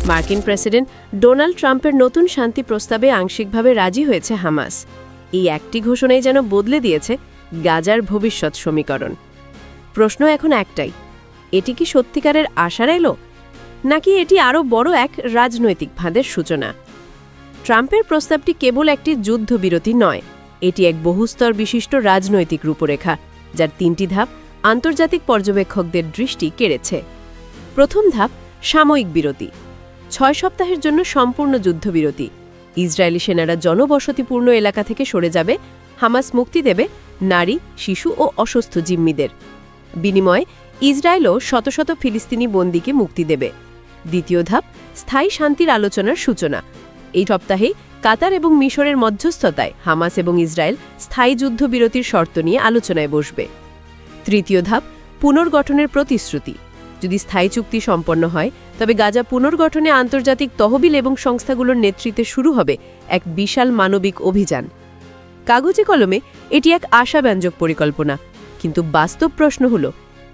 মার্কিন president Donald ট্রাম্পের নতুন শান্তি প্রস্তাবে আংশিকভাবে রাজি হয়েছে হামাস। এই একটি ঘোষণাই যেন বদলে দিয়েছে গাজার ভবিষ্যৎ সমীকরণ। প্রশ্ন এখন একটাই, এটি কি সত্যিকারের আশার এলো, নাকি এটি আরও বড় এক রাজনৈতিক ফাঁদের সূচনা? ট্রাম্পের প্রস্তাবটি কেবল একটি যুদ্ধবিরতি নয়, এটি এক বহুস্তর বিশিষ্ট রাজনৈতিক রূপরেখা, যার 3টি ধাপ আন্তর্জাতিক পর্যবেক্ষকদের দৃষ্টি কেড়েছে। প্রথম ধাপ সাময়িক বিরতি, 6 সপ্তাহের জন্য সম্পূর্ণ যুদ্ধবিরতি। ইসরায়েলি সেনারা জনবসতিপূর্ণ এলাকা থেকে সরে যাবে, হামাস মুক্তি দেবে নারী, শিশু ও অসুস্থ জিম্মিদের। বিনিময়ে ইসরায়েলও শত শত ফিলিস্তিনি বন্দীকে মুক্তি দেবে। দ্বিতীয় ধাপ স্থায়ী শান্তির আলোচনার সূচনা। এই সপ্তাহে কাতার এবং মিশরের মধ্যস্থতায় হামাস এবং ইসরায়েল স্থায়ী যুদ্ধবিরতির শর্ত নিয়ে আলোচনায় বসবে। তৃতীয় ধাপ পুনর্গঠনের প্রতিশ্রুতি। যদি স্থায়ী চুক্তি সম্পন্ন হয়, তবে গাজা পুনর্গঠনে আন্তর্জাতিক তহবিল এবং সংস্থাগুলোর নেতৃত্বে শুরু হবে এক বিশাল মানবিক অভিযান। কাগজে কলমে এটি এক আশাব্যঞ্জক পরিকল্পনা, কিন্তু বাস্তব প্রশ্ন হল,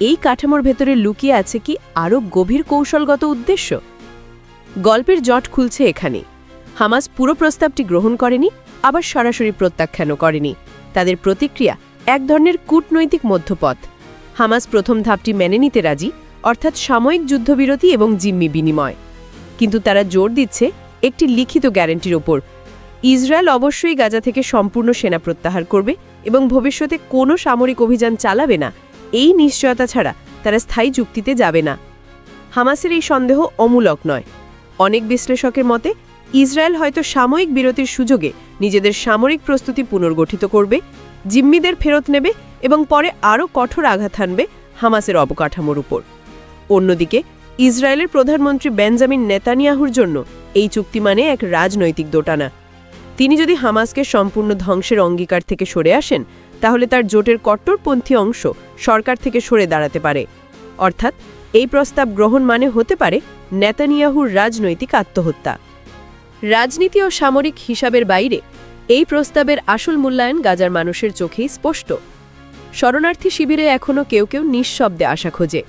এই কাঠামোর ভেতরে লুকিয়ে আছে কি আরও গভীর কৌশলগত উদ্দেশ্য? গল্পের জট খুলছে এখানে। হামাস পুরো প্রস্তাবটি গ্রহণ করেনি, আবার সরাসরি প্রত্যাখ্যানও করেনি। তাদের প্রতিক্রিয়া এক ধরনের কূটনৈতিক মধ্যপথ। হামাস প্রথম ধাপটি মেনে নিতে রাজি, অর্থাৎ সাময়িক যুদ্ধবিরতি এবং জিম্মি বিনিময়, কিন্তু তারা জোর দিচ্ছে একটি লিখিত গ্যারান্টির ওপর। ইসরায়েল অবশ্যই গাজা থেকে সম্পূর্ণ সেনা প্রত্যাহার করবে এবং ভবিষ্যতে কোনো সামরিক অভিযান চালাবে না। এই নিশ্চয়তা ছাড়া তারা স্থায়ী চুক্তিতে যাবে না। হামাসের এই সন্দেহ অমূলক নয়। অনেক বিশ্লেষকের মতে ইসরায়েল হয়তো সাময়িক বিরতির সুযোগে নিজেদের সামরিক প্রস্তুতি পুনর্গঠিত করবে, জিম্মিদের ফেরত নেবে এবং পরে আরও কঠোর আঘাত হানবে হামাসের অবকাঠামোর উপর। অন্যদিকে ইসরায়েলের প্রধানমন্ত্রী বেঞ্জামিন নেতানিয়াহুর জন্য এই চুক্তি মানে এক রাজনৈতিক দোটানা। তিনি যদি হামাসকে সম্পূর্ণ ধ্বংসের অঙ্গীকার থেকে সরে আসেন, তাহলে তার জোটের কট্টরপন্থী অংশ সরকার থেকে সরে দাঁড়াতে পারে। অর্থাৎ এই প্রস্তাব গ্রহণ মানে হতে পারে নেতানিয়াহুর রাজনৈতিক আত্মহত্যা। রাজনীতি ও সামরিক হিসাবের বাইরে এই প্রস্তাবের আসল মূল্যায়ন গাজার মানুষের চোখেই স্পষ্ট। শরণার্থী শিবিরে এখনও কেউ কেউ নিঃশব্দে আশা খোঁজে।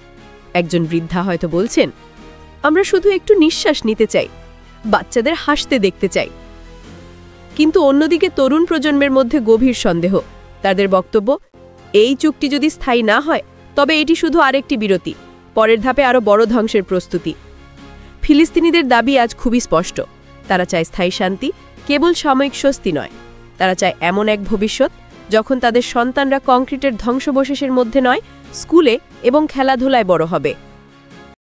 একজন বৃদ্ধা হয়তো বলছেন, আমরা শুধু একটু নিঃশ্বাস নিতে চাই, বাচ্চাদের হাসতে দেখতে চাই। কিন্তু অন্যদিকে তরুণ প্রজন্মের মধ্যে গভীর সন্দেহ। তাদের বক্তব্য, এই চুক্তি যদি স্থায়ী না হয়, তবে এটি শুধু আরেকটি বিরতি, পরের ধাপে আরও বড় ধ্বংসের প্রস্তুতি। ফিলিস্তিনিদের দাবি আজ খুবই স্পষ্ট। তারা চায় স্থায়ী শান্তি, কেবল সাময়িক স্বস্তি নয়। তারা চায় এমন এক ভবিষ্যৎ যখন তাদের সন্তানরা কংক্রিটের ধ্বংসাবশেষের মধ্যে নয়, স্কুলে এবং খেলাধুলায় বড় হবে।